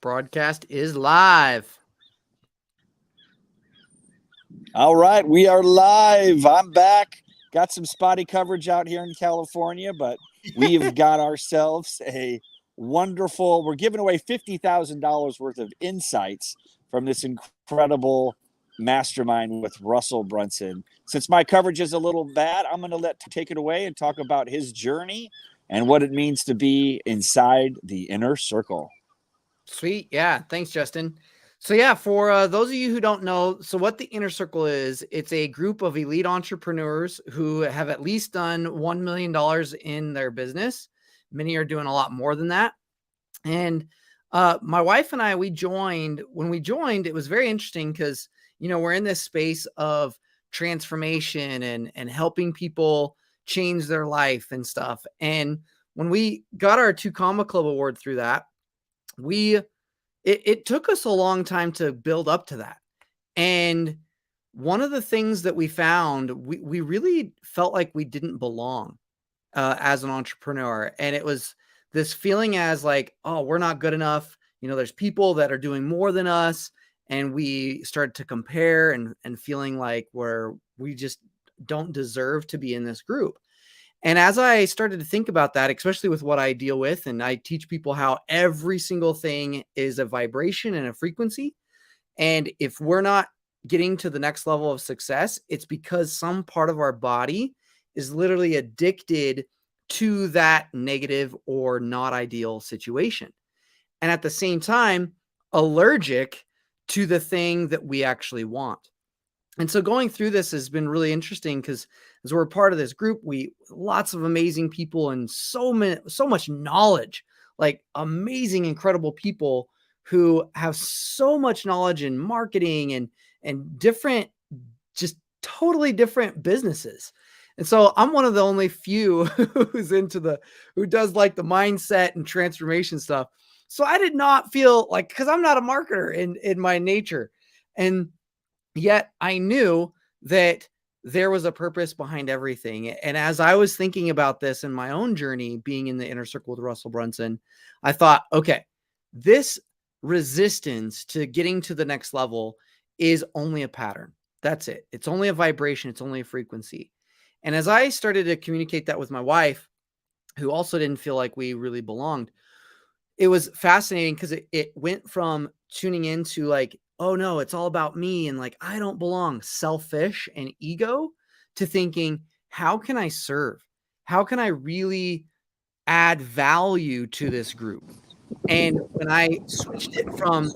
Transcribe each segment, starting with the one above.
Broadcast is live. All right, we are live. I'm back. Got some spotty coverage out here in California, but we've got ourselves a wonderful, we're giving away $50,000 worth of insights from this incredible mastermind with Russell Brunson. Since my coverage is a little bad, I'm going to let take it away and talk about his journey and what it means to be inside the inner circle. Sweet. Yeah. Thanks, Justin. So for those of you who don't know, so what the Inner Circle is, it's a group of elite entrepreneurs who have at least done $1 million in their business. Many are doing a lot more than that. And my wife and I, when we joined, it was very interesting because, we're in this space of transformation and helping people change their life and stuff. And when we got our 2 Comma Club award through that, it took us a long time to build up to that. And one of the things that we found, we really felt like we didn't belong as an entrepreneur. And it was this feeling as like, oh, we're not good enough. There's people that are doing more than us. And we started to compare and feeling like we just don't deserve to be in this group. And as I started to think about that, especially with what I deal with, and I teach people how every single thing is a vibration and a frequency. And if we're not getting to the next level of success, it's because some part of our body is literally addicted to that negative or not ideal situation. And at the same time, allergic to the thing that we actually want. And so going through this has been really interesting because as we're part of this group, lots of amazing people and so much knowledge, like amazing, incredible people who have so much knowledge in marketing and different, just totally different businesses. And so I'm one of the only few who does like the mindset and transformation stuff. So I did not feel like, because I'm not a marketer in my nature. And yet I knew that there was a purpose behind everything. And as I was thinking about this in my own journey, being in the Inner Circle with Russell Brunson, I thought, okay, this resistance to getting to the next level is only a pattern. That's it. It's only a vibration. It's only a frequency. And as I started to communicate that with my wife, who also didn't feel like we really belonged, it was fascinating because it went from tuning into like, oh no, it's all about me and like, I don't belong, selfish and ego, to thinking, how can I serve? How can I really add value to this group? And when I switched it from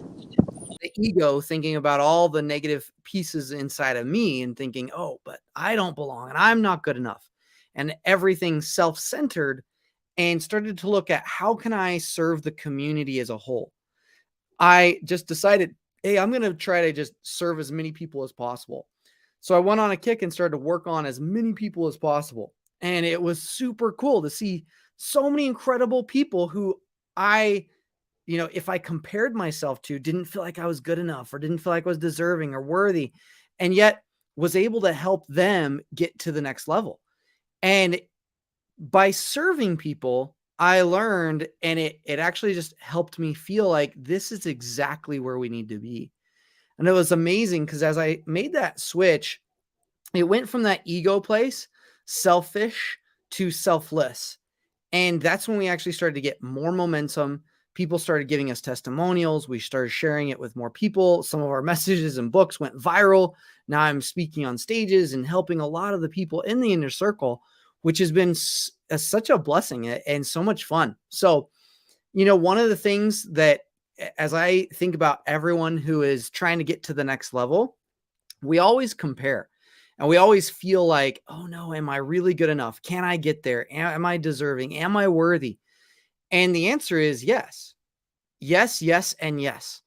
the ego, thinking about all the negative pieces inside of me and thinking, oh, but I don't belong and I'm not good enough, and everything self-centered, and started to look at how can I serve the community as a whole, I just decided, hey, I'm going to try to just serve as many people as possible. So I went on a kick and started to work on as many people as possible. And it was super cool to see so many incredible people who if I compared myself to, didn't feel like I was good enough or didn't feel like I was deserving or worthy, and yet was able to help them get to the next level. And by serving people, I learned, and it actually just helped me feel like this is exactly where we need to be. And it was amazing because as I made that switch, it went from that ego place, selfish, to selfless. And that's when we actually started to get more momentum. People started giving us testimonials. We started sharing it with more people. Some of our messages and books went viral. Now I'm speaking on stages and helping a lot of the people in the Inner Circle, which has been such a blessing and so much fun. So, one of the things that, as I think about everyone who is trying to get to the next level, we always compare and we always feel like, oh no, am I really good enough? Can I get there? Am I deserving? Am I worthy? And the answer is yes, yes, yes, and yes.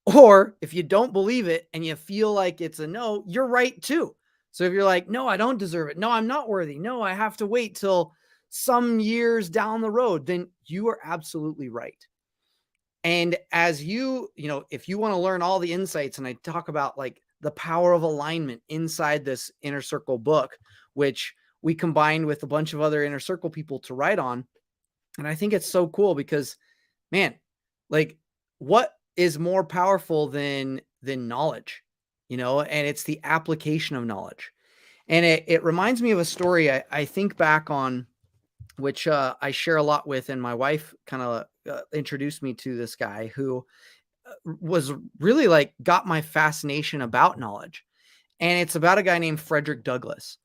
Or if you don't believe it and you feel like it's a no, you're right too. So if you're like, no, I don't deserve it. No, I'm not worthy. No, I have to wait till some years down the road, then you are absolutely right. And as if you want to learn all the insights, and I talk about like the power of alignment inside this Inner Circle book, which we combined with a bunch of other Inner Circle people to write on. And I think it's so cool because, man, like what is more powerful than knowledge, and it's the application of knowledge. And it reminds me of a story I think back on, which I share a lot with, and my wife kind of introduced me to this guy who was really like got my fascination about knowledge. And it's about a guy named Frederick Douglass.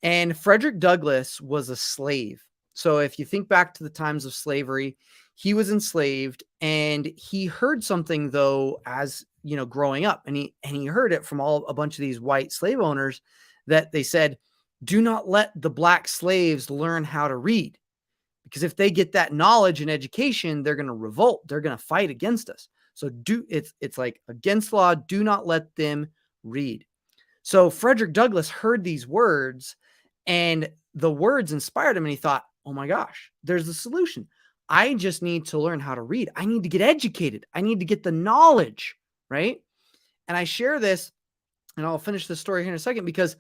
And Frederick Douglass was a slave. So if you think back to the times of slavery, he was enslaved, and he heard something though, as growing up, and he heard it from a bunch of these white slave owners, that they said, do not let the black slaves learn how to read, because if they get that knowledge and education, they're going to revolt. They're going to fight against us. So it's like against law. Do not let them read. So Frederick Douglass heard these words, and the words inspired him, and he thought, oh my gosh, there's a solution. I just need to learn how to read. I need to get educated. I need to get the knowledge, right? And I share this, and I'll finish the story here in a second, because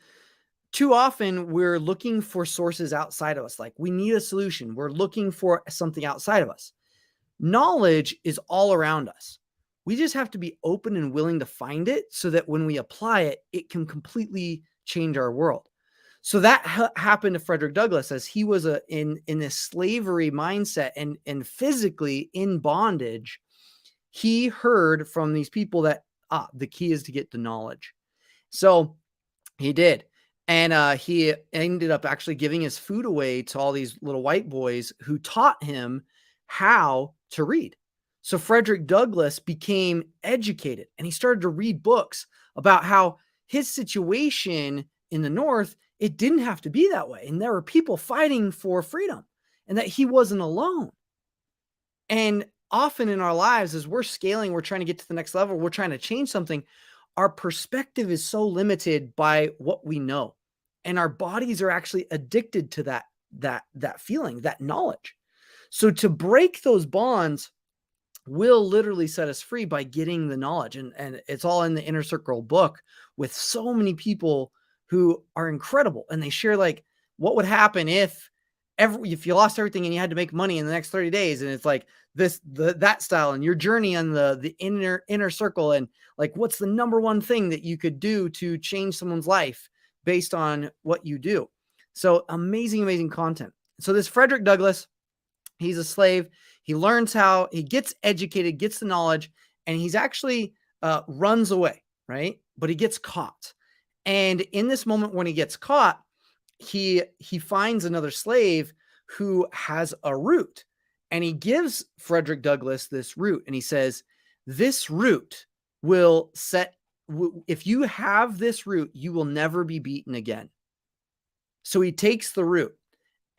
too often we're looking for sources outside of us. Like, we need a solution. We're looking for something outside of us. Knowledge is all around us. We just have to be open and willing to find it, so that when we apply it, it can completely change our world. So that happened to Frederick Douglass, as he was in this slavery mindset and physically in bondage. He heard from these people that the key is to get the knowledge. So he did. And he ended up actually giving his food away to all these little white boys who taught him how to read. So Frederick Douglass became educated, and he started to read books about how his situation in the North, it didn't have to be that way. And there were people fighting for freedom, and that he wasn't alone. And often in our lives, as we're scaling, we're trying to get to the next level, we're trying to change something, our perspective is so limited by what we know. And our bodies are actually addicted to that feeling, that knowledge. So to break those bonds will literally set us free by getting the knowledge. And it's all in the Inner Circle book, with so many people who are incredible. And they share like what would happen if you lost everything and you had to make money in the next 30 days. And it's like that style, and your journey on the inner circle. And like, what's the number one thing that you could do to change someone's life based on what you do? So amazing, amazing content. So this Frederick Douglass, he's a slave. He learns how, he gets educated, gets the knowledge, and he's actually runs away, right? But he gets caught. And in this moment when he gets caught, he finds another slave who has a root, and he gives Frederick Douglass this root, and he says, this root will if you have this root, you will never be beaten again. So he takes the root.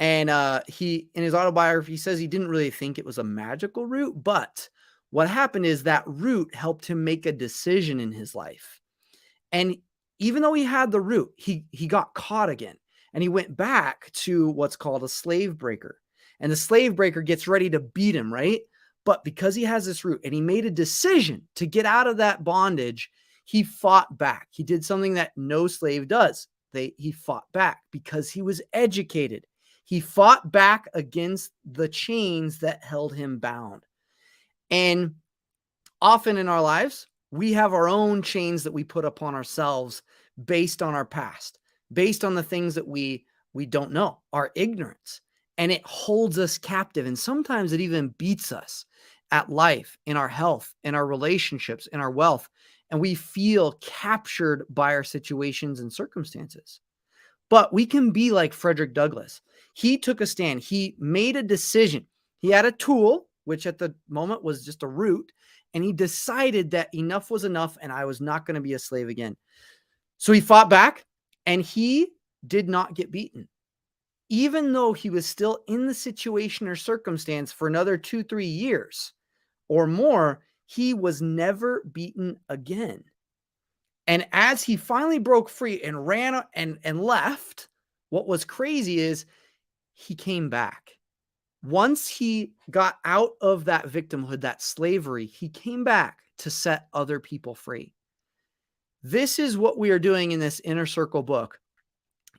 And he, in his autobiography, he says he didn't really think it was a magical root, but what happened is that root helped him make a decision in his life. And even though he had the root, he got caught again, and he went back to what's called a slave breaker. And the slave breaker gets ready to beat him, right? But because he has this root and he made a decision to get out of that bondage, he fought back. He did something that no slave does. He fought back because he was educated. He fought back against the chains that held him bound. And often in our lives, we have our own chains that we put upon ourselves based on our past, based on the things that we don't know, our ignorance. And it holds us captive. And sometimes it even beats us at life, in our health, in our relationships, in our wealth. And we feel captured by our situations and circumstances. But we can be like Frederick Douglass. He took a stand. He made a decision. He had a tool, which at the moment was just a root, and he decided that enough was enough, and I was not going to be a slave again. So he fought back, and he did not get beaten. Even though he was still in the situation or circumstance for another 2-3 years or more, he was never beaten again. And as he finally broke free and ran and left, what was crazy is he came back. Once he got out of that victimhood, that slavery, he came back to set other people free. This is what we are doing in this Inner Circle book.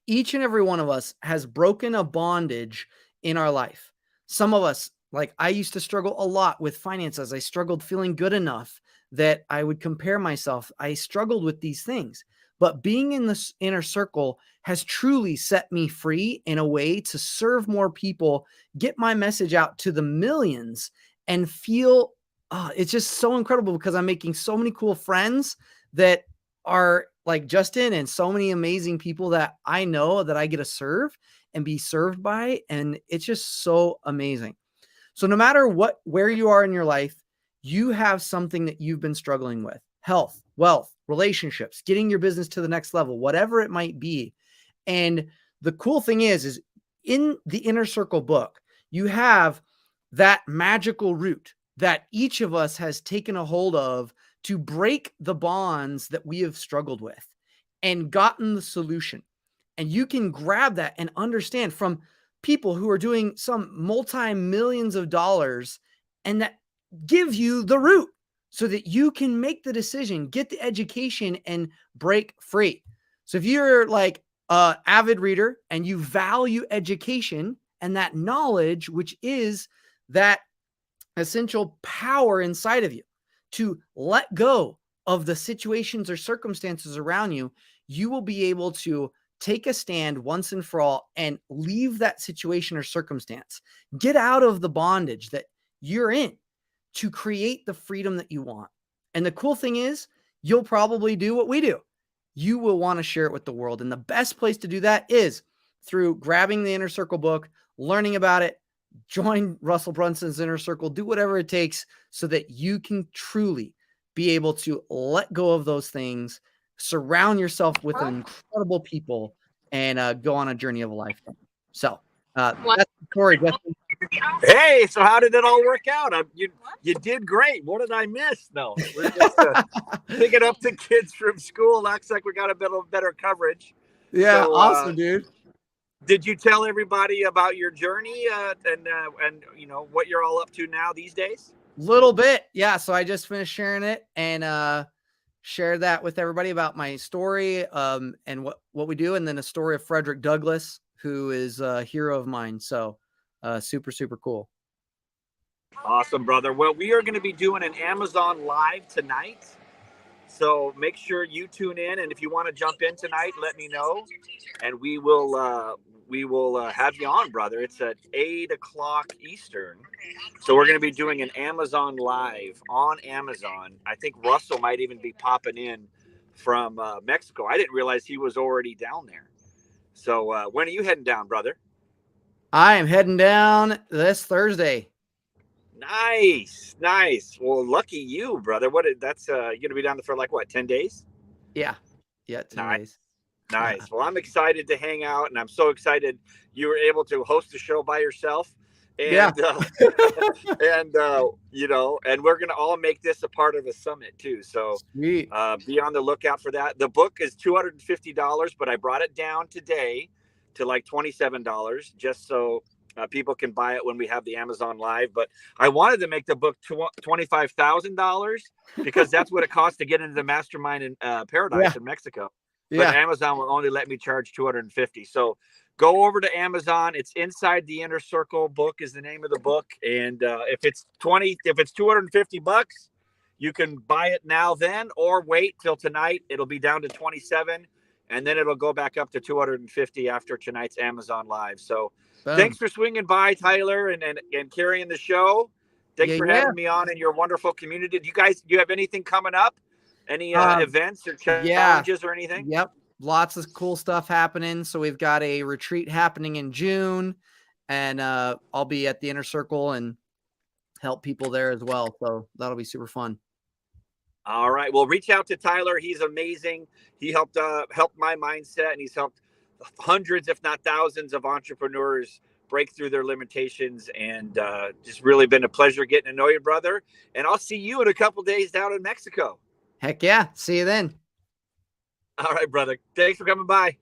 Each and every one of us has broken a bondage in our life. Some of us Like, I used to struggle a lot with finances. I struggled feeling good enough that I would compare myself. I struggled with these things. But being in this inner circle has truly set me free in a way to serve more people, get my message out to the millions, and feel it's just so incredible because I'm making so many cool friends that are like Justin, and so many amazing people that I know that I get to serve and be served by. And it's just so amazing. So no matter where you are in your life, you have something that you've been struggling with: health, wealth, relationships, getting your business to the next level, whatever it might be. And the cool thing is in the Inner Circle book, you have that magical root that each of us has taken a hold of to break the bonds that we have struggled with and gotten the solution. And you can grab that and understand from people who are doing some multi-millions of dollars, and that give you the root so that you can make the decision, get the education, and break free. So if you're like an avid reader and you value education and that knowledge, which is that essential power inside of you to let go of the situations or circumstances around you, you will be able to take a stand once and for all and leave that situation or circumstance. Get out of the bondage that you're in to create the freedom that you want. And the cool thing is, you'll probably do what we do. You will want to share it with the world. And the best place to do that is through grabbing the Inner Circle book, learning about it, join Russell Brunson's Inner Circle, do whatever it takes so that you can truly be able to let go of those things, surround yourself with incredible people, and go on a journey of a lifetime. So that's the story, Justin. Hey, so how did it all work out? You did great. What did I miss? No, we're just picking up the kids from school. Looks like we got a bit of better coverage. Yeah, So, awesome, dude. Did you tell everybody about your journey and you know what you're all up to now these days? Little bit, yeah. So I just finished sharing it and share that with everybody about my story and what we do, and then a story of Frederick Douglass, who is a hero of mine. So super, super cool. Awesome, brother. Well, we are going to be doing an Amazon Live tonight. So make sure you tune in. And if you want to jump in tonight, let me know. And we will have you on, brother. It's at 8:00 Eastern. So we're going to be doing an Amazon Live on Amazon. I think Russell might even be popping in from Mexico. I didn't realize he was already down there. So when are you heading down, brother? I am heading down this Thursday. Nice. Well, lucky you, brother. That's you're gonna be down there for like what, 10 days? Yeah, 10 days. Nice. Well, I'm excited to hang out, and I'm so excited you were able to host the show by yourself. And and you know, and we're gonna all make this a part of a summit too. So be on the lookout for that. The book is $250, but I brought it down today to like $27, just so people can buy it when we have the Amazon Live. But I wanted to make the book $25,000 because that's what it costs to get into the mastermind in Paradise in Mexico. But Amazon will only let me charge $250. So go over to Amazon. It's Inside the Inner Circle book is the name of the book. And if it's $250, you can buy it now then, or wait till tonight. It'll be down to 27, and then it'll go back up to 250 after tonight's Amazon Live. So thanks for swinging by, Tyler, and carrying the show. Thanks for having me on in your wonderful community. Do you have anything coming up? Any events or challenges or anything? Yep. Lots of cool stuff happening. So we've got a retreat happening in June, and I'll be at the Inner Circle and help people there as well. So that'll be super fun. All right. Well, reach out to Tyler. He's amazing. He helped my mindset, and he's helped hundreds, if not thousands, of entrepreneurs break through their limitations. And just really been a pleasure getting to know you, brother. And I'll see you in a couple days down in Mexico. Heck yeah. See you then. All right, brother. Thanks for coming by.